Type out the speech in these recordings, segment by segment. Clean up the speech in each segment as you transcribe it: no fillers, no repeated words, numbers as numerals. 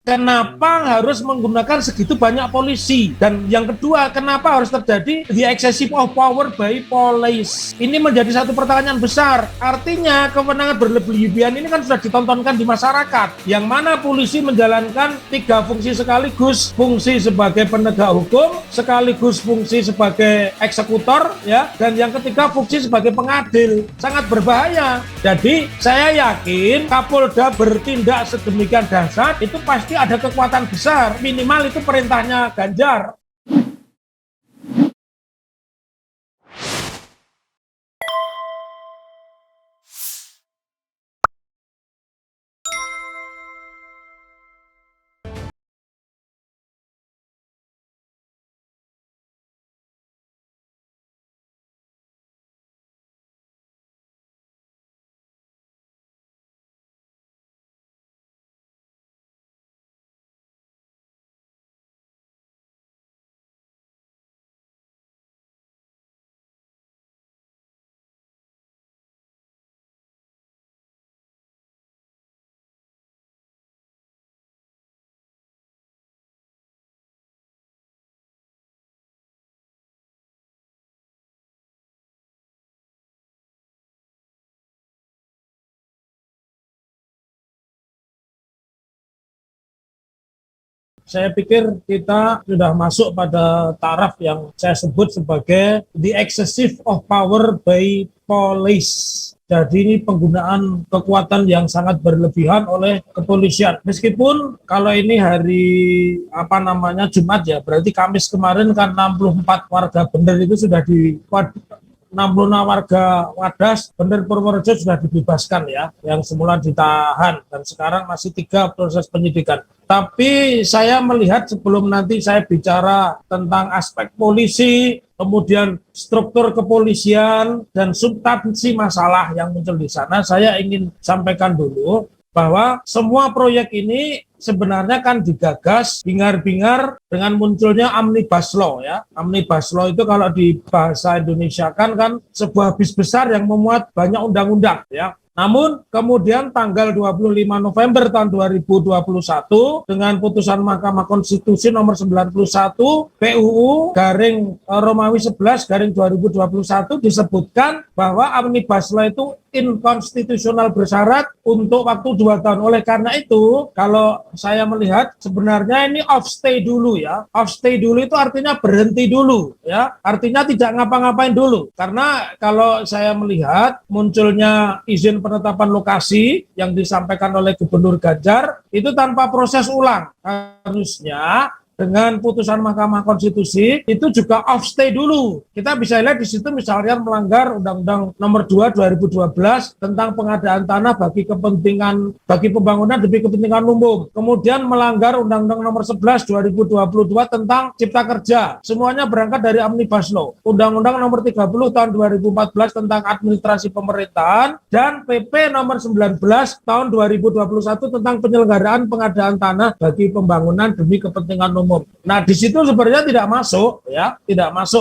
kenapa harus menggunakan segitu banyak polisi? Dan yang kedua, kenapa harus terjadi the excessive of power by police? Ini menjadi satu pertanyaan besar. Artinya kewenangan berlebihan ini kan sudah ditontonkan di masyarakat, yang mana polisi menjalankan 3 fungsi sekaligus, fungsi sebagai penegak hukum, sekaligus fungsi sebagai eksekutor, ya, dan yang ketiga fungsi sebagai pengadil. Sangat berbahaya. Jadi saya yakin Kapolda bertindak sedemikian dahsyat itu pasti ada kekuatan besar, minimal itu perintahnya Ganjar. Saya pikir kita sudah masuk pada taraf yang saya sebut sebagai the excessive of power by police. Jadi ini penggunaan kekuatan yang sangat berlebihan oleh kepolisian. Meskipun kalau ini hari Jumat ya, berarti Kamis kemarin kan 64 warga bener itu sudah 66 warga Wadas, Bener Purworejo sudah dibebaskan ya, yang semula ditahan, dan sekarang masih 3 proses penyidikan. Tapi saya melihat sebelum nanti saya bicara tentang aspek polisi, kemudian struktur kepolisian dan substansi masalah yang muncul di sana, saya ingin sampaikan dulu bahwa semua proyek ini sebenarnya kan digagas bingar-bingar dengan munculnya Omnibus Law ya. Omnibus Law itu kalau di bahasa Indonesia kan sebuah bis besar yang memuat banyak undang-undang ya. Namun kemudian tanggal 25 November tahun 2021 dengan putusan Mahkamah Konstitusi nomor 91 PUU garing Romawi 11 garing 2021 disebutkan bahwa Omnibus Law itu inkonstitusional bersyarat untuk waktu 2 tahun. Oleh karena itu, kalau saya melihat sebenarnya ini off stay dulu ya. Off stay dulu itu artinya berhenti dulu ya. Artinya tidak ngapa-ngapain dulu. Karena kalau saya melihat munculnya izin penetapan lokasi yang disampaikan oleh Gubernur Ganjar itu tanpa proses ulang. Harusnya dengan putusan Mahkamah Konstitusi itu juga off stay dulu. Kita bisa lihat di situ misalnya melanggar Undang-Undang Nomor 2 2012 tentang pengadaan tanah bagi pembangunan demi kepentingan umum. Kemudian melanggar Undang-Undang Nomor 11 2022 tentang Cipta Kerja. Semuanya berangkat dari Omnibus Law. Undang-Undang Nomor 30 tahun 2014 tentang administrasi pemerintahan dan PP Nomor 19 tahun 2021 tentang penyelenggaraan pengadaan tanah bagi pembangunan demi kepentingan umum. Nah, di situ sebenarnya tidak masuk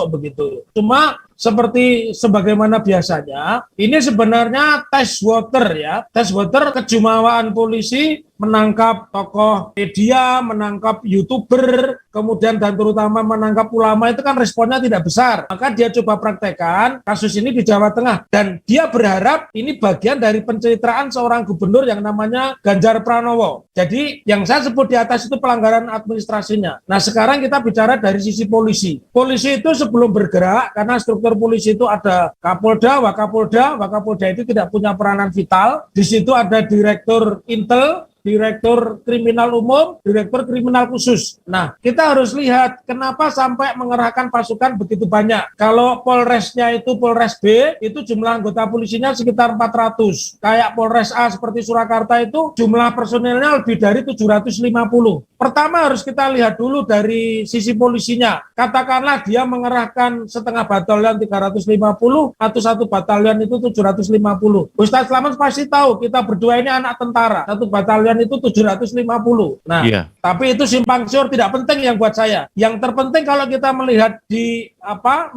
begitu. Cuma seperti sebagaimana biasanya, ini sebenarnya test water ya. Test water kejumawaan polisi menangkap tokoh media, menangkap YouTuber, kemudian dan terutama menangkap ulama itu kan responnya tidak besar. Maka dia coba praktekkan kasus ini di Jawa Tengah dan dia berharap ini bagian dari pencitraan seorang gubernur yang namanya Ganjar Pranowo. Jadi yang saya sebut di atas itu pelanggaran administrasinya. Nah, sekarang kita bicara dari sisi polisi. Polisi itu sebelum bergerak, karena struktur polisi itu ada Kapolda, Wakapolda itu tidak punya peranan vital. Di situ ada Direktur Intel, Direktur Kriminal Umum, Direktur Kriminal Khusus. Nah, kita harus lihat kenapa sampai mengerahkan pasukan begitu banyak. Kalau Polresnya itu Polres B, itu jumlah anggota polisinya sekitar 400. Kayak Polres A seperti Surakarta itu jumlah personilnya lebih dari 750. Pertama harus kita lihat dulu dari sisi polisinya. Katakanlah dia mengerahkan setengah batalion 350 atau 1 batalion itu 750. Ustaz Slamet pasti tahu kita berdua ini anak tentara. 1 batalion itu 750. Nah, tapi itu simpang siur tidak penting yang buat saya. Yang terpenting kalau kita melihat di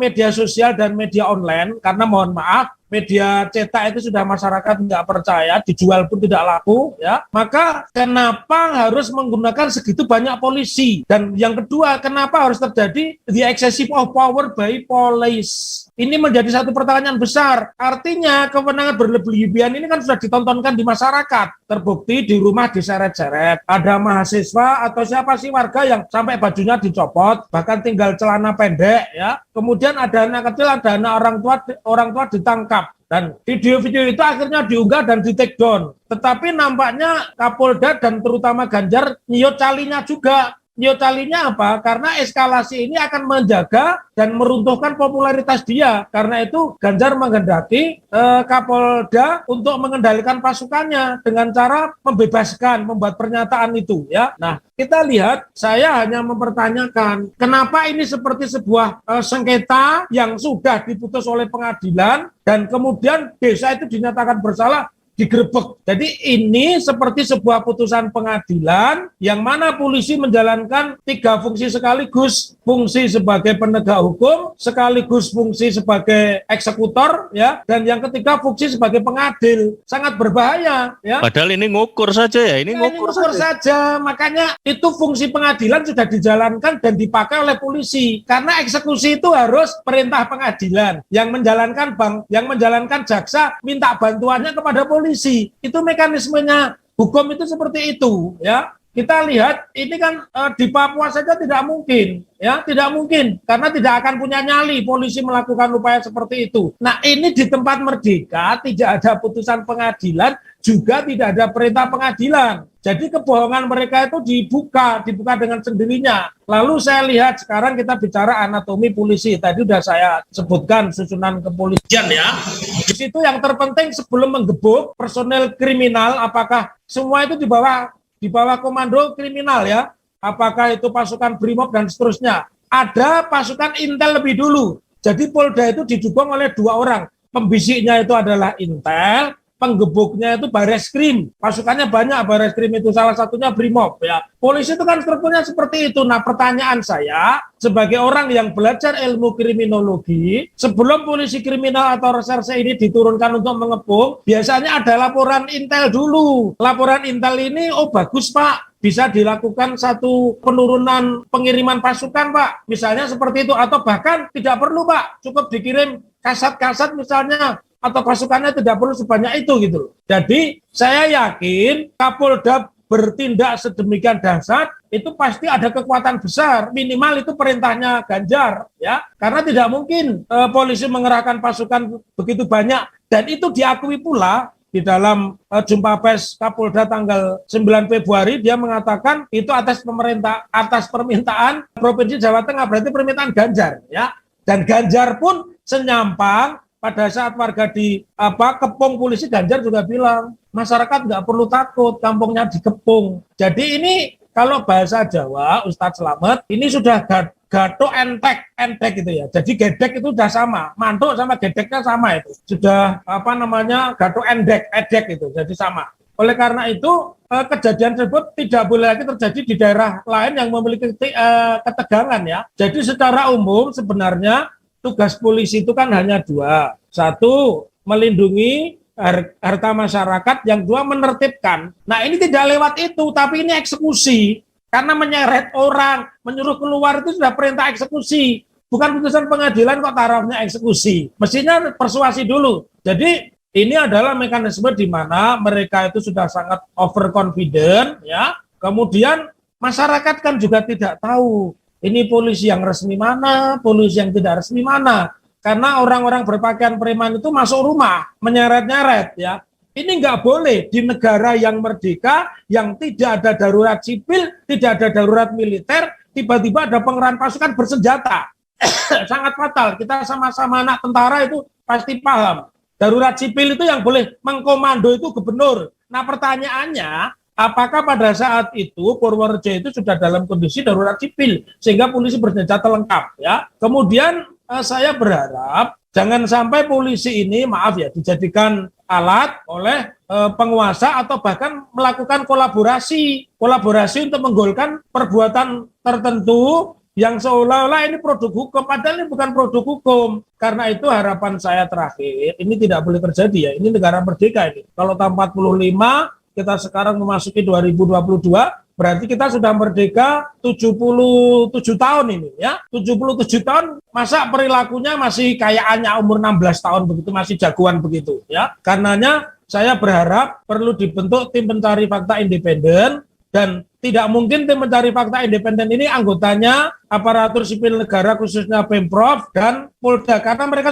media sosial dan media online, karena mohon maaf, media cetak itu sudah masyarakat tidak percaya, dijual pun tidak laku, ya. Maka kenapa harus menggunakan segitu banyak polisi? Dan yang kedua, kenapa harus terjadi the excessive of power by police? Ini menjadi satu pertanyaan besar. Artinya kewenangan berlebihan ini kan sudah ditontonkan di masyarakat. Terbukti di rumah diseret-seret. Ada mahasiswa atau siapa sih warga yang sampai bajunya dicopot, bahkan tinggal celana pendek, ya. Kemudian ada anak kecil, ada anak orang tua ditangkap. Dan video-video itu akhirnya diunggah dan di take down. Tetapi nampaknya Kapolda dan terutama Ganjar nyiut calinya juga. Nyiut calinya apa? Karena eskalasi ini akan menjaga dan meruntuhkan popularitas dia. Karena itu Ganjar menghendaki Kapolda untuk mengendalikan pasukannya dengan cara membebaskan, membuat pernyataan itu, ya. Nah, kita lihat, saya hanya mempertanyakan kenapa ini seperti sebuah sengketa yang sudah diputus oleh pengadilan dan kemudian desa itu dinyatakan bersalah, digerebek. Jadi ini seperti sebuah putusan pengadilan yang mana polisi menjalankan 3 fungsi sekaligus, fungsi sebagai penegak hukum, sekaligus fungsi sebagai eksekutor, ya, dan yang ketiga fungsi sebagai pengadil. Sangat berbahaya, ya. Padahal ini ngukur saja ya, ini ngukur saja. Makanya itu fungsi pengadilan sudah dijalankan dan dipakai oleh polisi. Karena eksekusi itu harus perintah pengadilan. Yang menjalankan jaksa minta bantuannya kepada polisi. Itu mekanismenya hukum itu seperti itu, ya. Kita lihat ini kan di Papua saja tidak mungkin, ya, tidak mungkin karena tidak akan punya nyali polisi melakukan upaya seperti itu. Nah, ini di tempat merdeka tidak ada putusan pengadilan, juga tidak ada perintah pengadilan. Jadi kebohongan mereka itu dibuka dengan sendirinya. Lalu saya lihat sekarang kita bicara anatomi polisi. Tadi sudah saya sebutkan susunan kepolisian, ya. Di situ yang terpenting sebelum menggebuk personel kriminal, apakah semua itu di bawah komando kriminal, ya. Apakah itu pasukan BRIMOB dan seterusnya. Ada pasukan intel lebih dulu. Jadi Polda itu didukung oleh 2 orang. Pembisiknya itu adalah intel, penggebuknya itu Bareskrim. Pasukannya banyak Bareskrim itu, salah satunya BRIMOB, ya. Polisi itu kan strukturnya seperti itu. Nah, pertanyaan saya sebagai orang yang belajar ilmu kriminologi, sebelum polisi kriminal atau reserse ini diturunkan untuk mengepung, biasanya ada laporan intel dulu. Laporan intel ini, oh bagus Pak, bisa dilakukan satu penurunan pengiriman pasukan Pak, misalnya seperti itu. Atau bahkan tidak perlu Pak, cukup dikirim kasat-kasat misalnya, atau pasukannya tidak perlu sebanyak itu gitu. Jadi saya yakin Kapolda bertindak sedemikian dahsyat itu pasti ada kekuatan besar, minimal itu perintahnya Ganjar, ya. Karena tidak mungkin polisi mengerahkan pasukan begitu banyak, dan itu diakui pula di dalam jumpa pers Kapolda tanggal 9 Februari, dia mengatakan itu atas permintaan Provinsi Jawa Tengah, berarti permintaan Ganjar, ya. Dan Ganjar pun senyampang pada saat warga kepung polisi, Ganjar juga bilang masyarakat nggak perlu takut, kampungnya dikepung. Jadi ini kalau bahasa Jawa, Ustadz Slamet, ini sudah gato entek gitu ya. Jadi gedek itu sudah sama, mantuk sama gedeknya sama itu. Sudah gato edek itu, jadi sama. Oleh karena itu kejadian tersebut tidak boleh lagi terjadi di daerah lain yang memiliki ketegangan, ya. Jadi secara umum sebenarnya tugas polisi itu kan hanya 2. 1, melindungi harta masyarakat, yang 2 menertibkan. Nah, ini tidak lewat itu, tapi ini eksekusi. Karena menyeret orang, menyuruh keluar itu sudah perintah eksekusi. Bukan putusan pengadilan kok tarafnya eksekusi. Mestinya persuasi dulu. Jadi ini adalah mekanisme di mana mereka itu sudah sangat overconfident, ya. Kemudian masyarakat kan juga tidak tahu ini polisi yang resmi mana, polisi yang tidak resmi mana. Karena orang-orang berpakaian preman itu masuk rumah, menyeret-nyeret, ya. Ini nggak boleh di negara yang merdeka, yang tidak ada darurat sipil, tidak ada darurat militer, tiba-tiba ada pengerahan pasukan bersenjata. Sangat fatal. Kita sama-sama anak tentara itu pasti paham. Darurat sipil itu yang boleh mengkomando itu gubernur. Nah, pertanyaannya, apakah pada saat itu Purworejo itu sudah dalam kondisi darurat sipil sehingga polisi bersenjata lengkap, ya. Kemudian saya berharap jangan sampai polisi ini, maaf ya, dijadikan alat oleh penguasa atau bahkan melakukan kolaborasi untuk menggolkan perbuatan tertentu yang seolah-olah ini produk hukum, padahal ini bukan produk hukum. Karena itu harapan saya terakhir, ini tidak boleh terjadi ya, ini negara merdeka ini. Kalau tahun 45, kita sekarang memasuki 2022, berarti kita sudah merdeka 77 tahun ini ya. 77 tahun, masa perilakunya masih kayaknya umur 16 tahun begitu, masih jagoan begitu ya. Karenanya saya berharap perlu dibentuk tim pencari fakta independen, dan tidak mungkin tim pencari fakta independen ini anggotanya aparatur sipil negara khususnya Pemprov dan Polda, karena mereka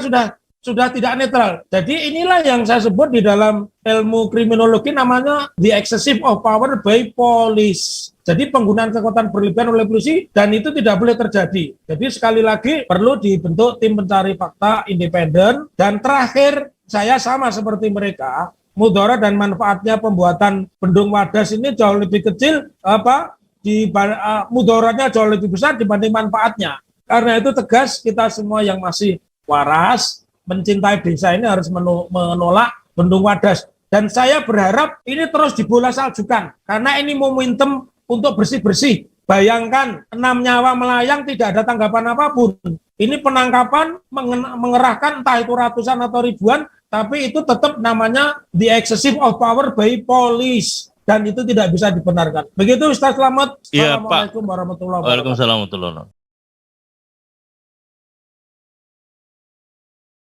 sudah tidak netral. Jadi inilah yang saya sebut di dalam ilmu kriminologi namanya the excessive of power by police. Jadi penggunaan kekuatan berlebihan oleh polisi, dan itu tidak boleh terjadi. Jadi sekali lagi perlu dibentuk tim pencari fakta independen. Dan terakhir, saya sama seperti mereka, mudarat dan manfaatnya pembuatan bendung Wadas ini jauh lebih kecil, mudaratnya jauh lebih besar dibanding manfaatnya. Karena itu tegas kita semua yang masih waras, mencintai desa ini harus menolak bendung Wadas. Dan saya berharap ini terus dibola saljukan, karena ini momentum untuk bersih-bersih. Bayangkan 6 nyawa melayang tidak ada tanggapan apapun. Ini penangkapan mengerahkan entah itu ratusan atau ribuan, tapi itu tetap namanya the excessive of power by police. Dan itu tidak bisa dibenarkan. Begitu Ustaz Slamet. Iya, Pak. Assalamualaikum warahmatullahi wabarakatuh. Waalaikumsalam warahmatullahi wabarakatuh.